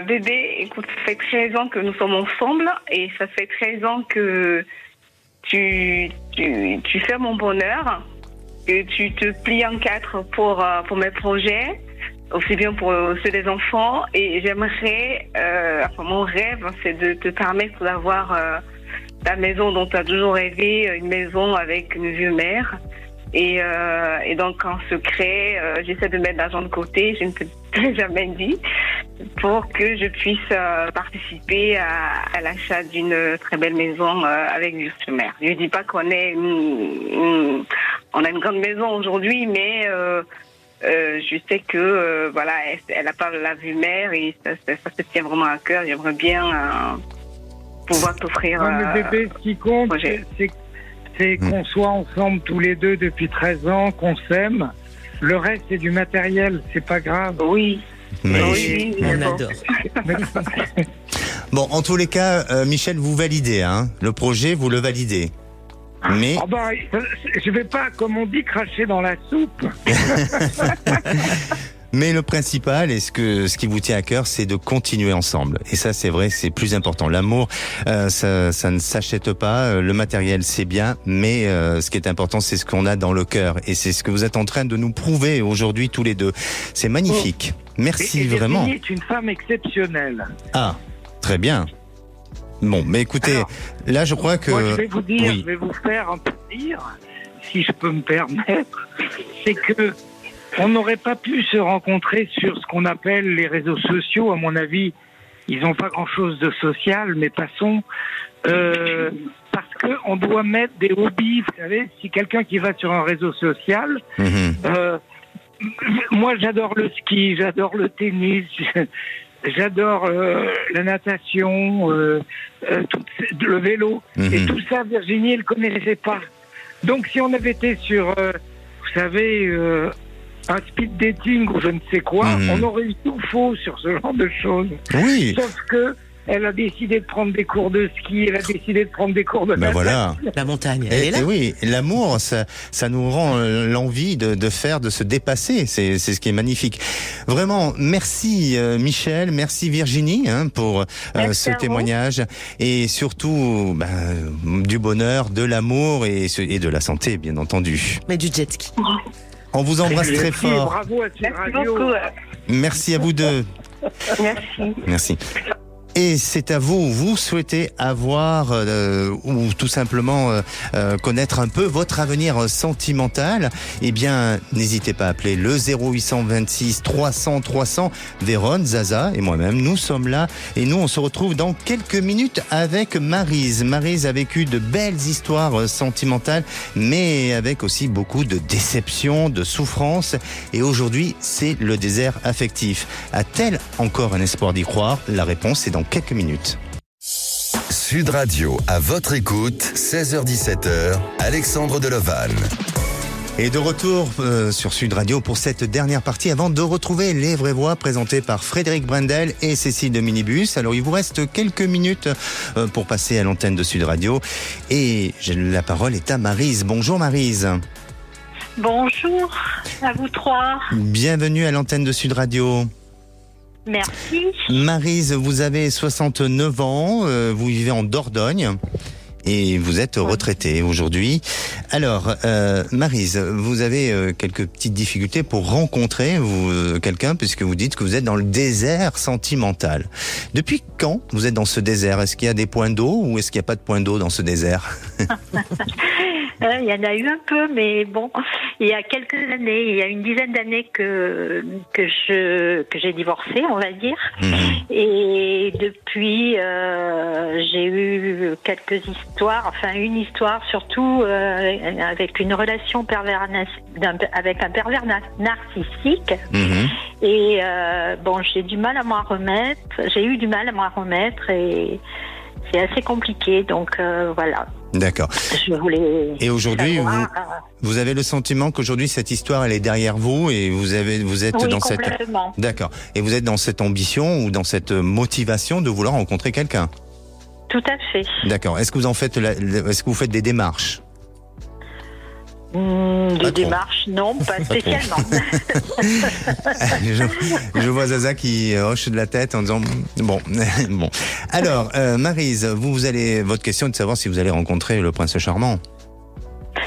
[SPEAKER 8] Bébé, écoute, ça fait 13 ans que nous sommes ensemble et ça fait 13 ans que tu fais mon bonheur, que tu te plies en quatre pour mes projets, aussi bien pour ceux des enfants. Et j'aimerais, mon rêve, c'est de te permettre d'avoir ta maison dont tu as toujours rêvé, une maison avec une vue mer. Et donc en secret, j'essaie de mettre l'argent de côté, je ne te l'ai jamais dit, pour que je puisse participer à l'achat d'une très belle maison avec vue sur mer. Je ne dis pas qu'on est on a une grande maison aujourd'hui, mais je sais que elle n'a pas la vue mer et ça se tient vraiment à cœur. J'aimerais bien pouvoir t'offrir
[SPEAKER 9] mais bébé, ce qui compte, c'est qu'on soit ensemble tous les deux depuis 13 ans, qu'on s'aime. Le reste, c'est du matériel, c'est pas grave.
[SPEAKER 8] Oui.
[SPEAKER 4] Oui, on adore.
[SPEAKER 3] Bon, en tous les cas, Michel, vous validez, le projet, vous le validez. Mais
[SPEAKER 9] je vais pas, comme on dit, cracher dans la soupe.
[SPEAKER 3] Mais le principal et ce qui vous tient à cœur, c'est de continuer ensemble. Et ça, c'est vrai, c'est plus important. L'amour, ça ne s'achète pas. Le matériel, c'est bien, mais ce qui est important, c'est ce qu'on a dans le cœur. Et c'est ce que vous êtes en train de nous prouver aujourd'hui tous les deux. C'est magnifique. Merci vraiment.
[SPEAKER 9] Virginie est une femme exceptionnelle.
[SPEAKER 3] Très bien. Bon, mais écoutez, là, je crois que...
[SPEAKER 9] Moi, je vais vous dire, je vais vous faire un plaisir, si je peux me permettre. C'est que on n'aurait pas pu se rencontrer sur ce qu'on appelle les réseaux sociaux. À mon avis, ils n'ont pas grand-chose de social, mais passons. Parce qu'on doit mettre des hobbies. Vous savez, si quelqu'un qui va sur un réseau social... moi, j'adore le ski, j'adore le tennis, j'adore la natation, le vélo. Et tout ça, Virginie, elle ne connaissait pas. Donc, si on avait été sur, vous savez... un speed dating ou je ne sais quoi, on aurait eu tout faux sur ce genre de choses.
[SPEAKER 3] Oui.
[SPEAKER 9] Sauf que Elle a décidé de prendre des cours de ski, elle a décidé de prendre des cours de natation.
[SPEAKER 3] Voilà.
[SPEAKER 4] La montagne, elle est là.
[SPEAKER 3] Et oui, l'amour, ça nous rend l'envie de faire, de se dépasser. C'est ce qui est magnifique. Vraiment, merci Michel, merci Virginie pour ce témoignage. Et surtout, du bonheur, de l'amour et de la santé, bien entendu.
[SPEAKER 4] Mais du jet ski.
[SPEAKER 3] On vous embrasse très fort.
[SPEAKER 9] Bravo à Sud
[SPEAKER 8] Merci
[SPEAKER 9] Radio.
[SPEAKER 8] beaucoup.
[SPEAKER 3] Merci à vous deux.
[SPEAKER 8] Merci.
[SPEAKER 3] Merci. Et c'est à vous, vous souhaitez avoir ou tout simplement connaître un peu votre avenir sentimental, eh bien n'hésitez pas à appeler le 0826 300 300. Véronne, Zaza et moi-même, nous sommes là et nous on se retrouve dans quelques minutes avec Maryse. Maryse a vécu de belles histoires sentimentales, mais avec aussi beaucoup de déceptions, de souffrances, et aujourd'hui c'est le désert affectif. A-t-elle encore un espoir d'y croire? La réponse est dans quelques minutes.
[SPEAKER 2] Sud Radio, à votre écoute, 16h-17h, Alexandre Deloval.
[SPEAKER 3] Et de retour sur Sud Radio pour cette dernière partie avant de retrouver Les Vraies Voix présentées par Frédéric Brendel et Cécile de Minibus. Alors il vous reste quelques minutes pour passer à l'antenne de Sud Radio et la parole est à Maryse. Bonjour Maryse.
[SPEAKER 8] Bonjour à vous trois.
[SPEAKER 3] Bienvenue à l'antenne de Sud Radio.
[SPEAKER 8] Merci.
[SPEAKER 3] Maryse, vous avez 69 ans, vous vivez en Dordogne et vous êtes retraitée aujourd'hui. Alors, Maryse, vous avez quelques petites difficultés pour rencontrer quelqu'un puisque vous dites que vous êtes dans le désert sentimental. Depuis quand vous êtes dans ce désert? Est-ce qu'il y a des points d'eau ou est-ce qu'il n'y a pas de points d'eau dans ce désert?
[SPEAKER 8] Il y en a eu un peu, mais bon, il y a quelques années, il y a une dizaine d'années que j'ai divorcé, on va dire. Et depuis, j'ai eu quelques histoires, enfin une histoire surtout avec une relation avec un pervers narcissique. Et j'ai du mal à m'en remettre. J'ai eu du mal à m'en remettre et c'est assez compliqué. Donc voilà.
[SPEAKER 3] D'accord.
[SPEAKER 8] Je voulais.
[SPEAKER 3] Et aujourd'hui, vous avez le sentiment qu'aujourd'hui cette histoire elle est derrière vous et vous êtes
[SPEAKER 8] oui,
[SPEAKER 3] dans
[SPEAKER 8] complètement.
[SPEAKER 3] cette. D'accord. Et vous êtes dans cette ambition ou dans cette motivation de vouloir rencontrer quelqu'un.
[SPEAKER 8] Tout à fait.
[SPEAKER 3] D'accord. Est-ce que vous faites des démarches?
[SPEAKER 8] Des démarches, non, pas spécialement.
[SPEAKER 3] je vois Zaza qui hoche de la tête en disant bon. Alors, Maryse, votre question est de savoir si vous allez rencontrer le prince charmant.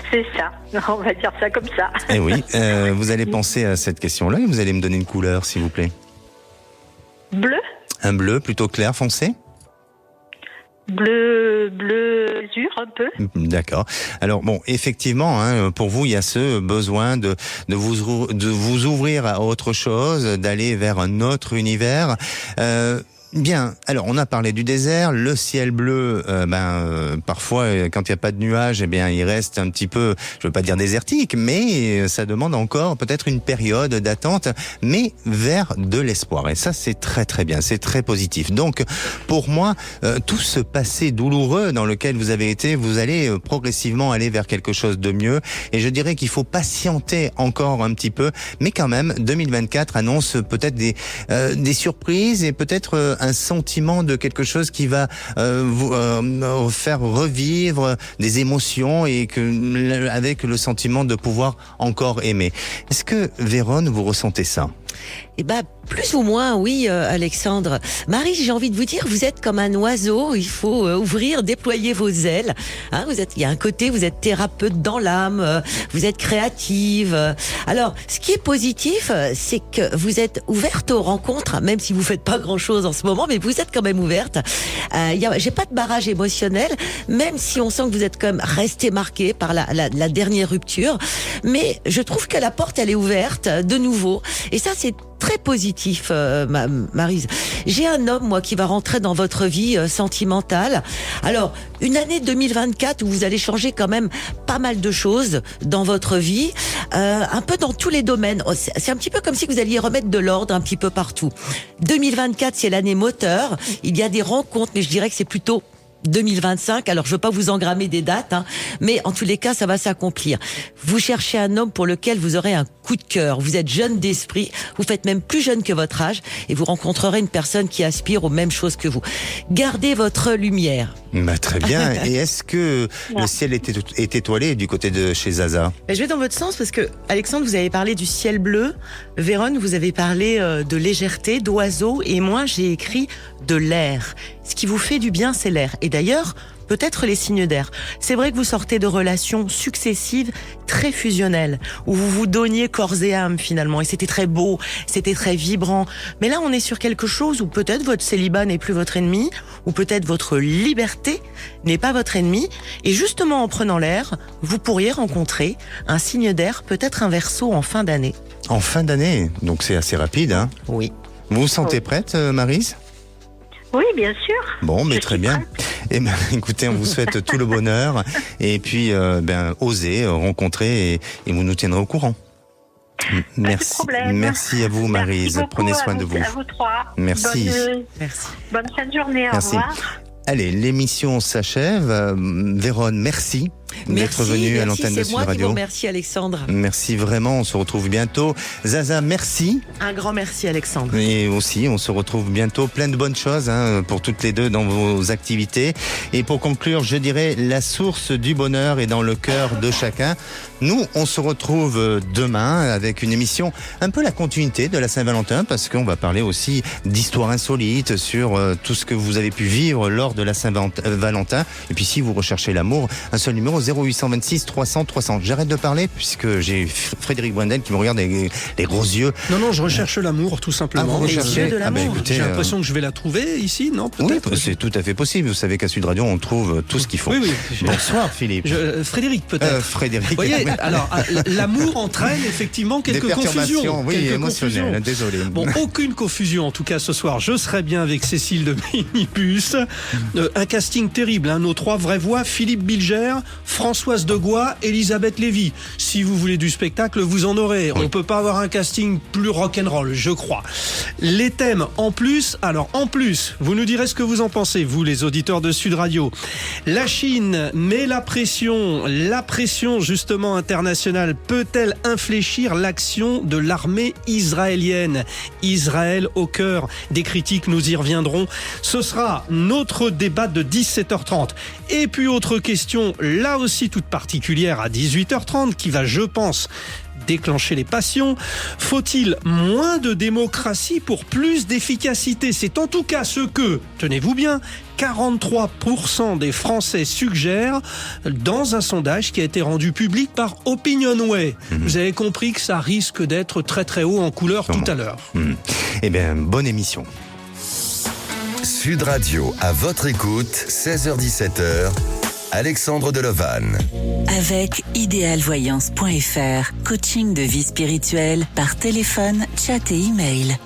[SPEAKER 8] C'est ça, on va dire ça comme ça.
[SPEAKER 3] Eh oui, vous allez penser à cette question-là et vous allez me donner une couleur, s'il vous plaît.
[SPEAKER 8] Bleu.
[SPEAKER 3] Un bleu plutôt clair, foncé?
[SPEAKER 8] Bleu azur un peu.
[SPEAKER 3] D'accord. Alors bon, effectivement, pour vous, il y a ce besoin de vous ouvrir à autre chose, d'aller vers un autre univers. Bien, alors on a parlé du désert, le ciel bleu, parfois quand il n'y a pas de nuages, il reste un petit peu, je veux pas dire désertique, mais ça demande encore peut-être une période d'attente, mais vers de l'espoir. Et ça c'est très très bien, c'est très positif. Donc pour moi, tout ce passé douloureux dans lequel vous avez été, vous allez progressivement aller vers quelque chose de mieux. Et je dirais qu'il faut patienter encore un petit peu, mais quand même 2024 annonce peut-être des surprises et peut-être un sentiment de quelque chose qui va vous faire revivre des émotions et avec le sentiment de pouvoir encore aimer. Est-ce que, Véronne, vous ressentez ça?
[SPEAKER 5] Plus ou moins, oui, Alexandre. Marie, j'ai envie de vous dire, vous êtes comme un oiseau, il faut ouvrir, déployer vos ailes. Il y a un côté, vous êtes thérapeute dans l'âme, vous êtes créative. Alors, ce qui est positif, c'est que vous êtes ouverte aux rencontres, même si vous faites pas grand-chose en ce moment, mais vous êtes quand même ouverte. J'ai pas de barrage émotionnel, même si on sent que vous êtes quand même resté marqué par la dernière rupture. Mais je trouve que la porte, elle est ouverte de nouveau. Et ça, c'est très positif, Maryse. J'ai un homme, moi, qui va rentrer dans votre vie sentimentale. Alors, une année 2024 où vous allez changer quand même pas mal de choses dans votre vie, un peu dans tous les domaines. C'est un petit peu comme si vous alliez remettre de l'ordre un petit peu partout. 2024, c'est l'année moteur. Il y a des rencontres, mais je dirais que c'est plutôt 2025. Alors, je veux pas vous engrammer des dates, mais en tous les cas, ça va s'accomplir. Vous cherchez un homme pour lequel vous aurez un coup de cœur. Vous êtes jeune d'esprit, vous faites même plus jeune que votre âge, et vous rencontrerez une personne qui aspire aux mêmes choses que vous. Gardez votre lumière.
[SPEAKER 3] Très bien. Et est-ce que le ciel est étoilé du côté de chez Zaza?
[SPEAKER 4] Je vais dans votre sens parce que, Alexandre, vous avez parlé du ciel bleu. Vérone, vous avez parlé de légèreté, d'oiseaux. Et moi, j'ai écrit de l'air. Ce qui vous fait du bien, c'est l'air. Et d'ailleurs, peut-être les signes d'air. C'est vrai que vous sortez de relations successives très fusionnelles, où vous vous donniez corps et âme finalement, et c'était très beau, c'était très vibrant. Mais là, on est sur quelque chose où peut-être votre célibat n'est plus votre ennemi, ou peut-être votre liberté n'est pas votre ennemi, et justement en prenant l'air, vous pourriez rencontrer un signe d'air, peut-être un Verseau en fin d'année.
[SPEAKER 3] En fin d'année, donc c'est assez rapide, hein?
[SPEAKER 4] Oui.
[SPEAKER 3] Vous vous sentez prête, Maryse?
[SPEAKER 6] Oui, bien sûr.
[SPEAKER 3] Bon, mais très bien. Eh ben, écoutez, on vous souhaite tout le bonheur. Et puis, osez rencontrer et vous nous tiendrez au courant. Merci. Merci à vous, Maryse. Prenez soin de vous.
[SPEAKER 6] À vous trois.
[SPEAKER 3] Merci.
[SPEAKER 6] Bonne fin de journée.
[SPEAKER 3] Merci.
[SPEAKER 6] Au revoir.
[SPEAKER 3] Allez, l'émission s'achève. Vérone, merci d'être venue à l'antenne de Sud Radio.
[SPEAKER 5] Merci Alexandre.
[SPEAKER 3] Merci vraiment, on se retrouve bientôt. Zaza, merci.
[SPEAKER 4] Un grand merci Alexandre.
[SPEAKER 3] Et aussi, on se retrouve bientôt. Plein de bonnes choses pour toutes les deux dans vos activités. Et pour conclure, je dirais, la source du bonheur est dans le cœur de chacun. Nous, on se retrouve demain avec une émission un peu la continuité de la Saint-Valentin, parce qu'on va parler aussi d'histoires insolites sur tout ce que vous avez pu vivre lors de la Saint-Valentin. Et puis si vous recherchez l'amour, un seul numéro, 0826 300 300. J'arrête de parler puisque j'ai Frédéric Brendel qui me regarde avec les gros yeux.
[SPEAKER 10] Non, je recherche l'amour tout simplement.
[SPEAKER 3] Vous recherchez de l'amour.
[SPEAKER 10] J'ai l'impression que je vais la trouver ici, non? Peut-être.
[SPEAKER 3] Oui, c'est tout à fait possible. Vous savez qu'à Sud Radio, on trouve tout ce qu'il faut.
[SPEAKER 10] Oui.
[SPEAKER 3] Bonsoir Philippe.
[SPEAKER 10] Frédéric peut-être.
[SPEAKER 3] Frédéric.
[SPEAKER 10] Vous voyez, alors l'amour entraîne effectivement quelques confusions.
[SPEAKER 3] Oui, émotionnelles, désolé.
[SPEAKER 10] Bon, aucune confusion en tout cas ce soir. Je serai bien avec Cécile de Minibus. Un casting terrible, nos trois vraies voix, Philippe Bilger, Françoise Degois, Elisabeth Lévy. Si vous voulez du spectacle, vous en aurez. On peut pas avoir un casting plus rock'n'roll, je crois. Les thèmes en plus, vous nous direz ce que vous en pensez, vous les auditeurs de Sud Radio. La Chine met la pression justement internationale peut-elle infléchir l'action de l'armée israélienne? Israël au cœur des critiques, nous y reviendrons. Ce sera notre débat de 17h30. Et puis autre question, là aussi toute particulière à 18h30, qui va, je pense, déclencher les passions. Faut-il moins de démocratie pour plus d'efficacité? C'est en tout cas ce que, tenez-vous bien, 43% des Français suggèrent dans un sondage qui a été rendu public par Opinionway. Vous avez compris que ça risque d'être très très haut en couleur tout à l'heure.
[SPEAKER 3] Eh bien, bonne émission.
[SPEAKER 2] Sud Radio, à votre écoute, 16h-17h, Alexandre Delevanne.
[SPEAKER 1] Avec idéalvoyance.fr, coaching de vie spirituelle par téléphone, chat et email.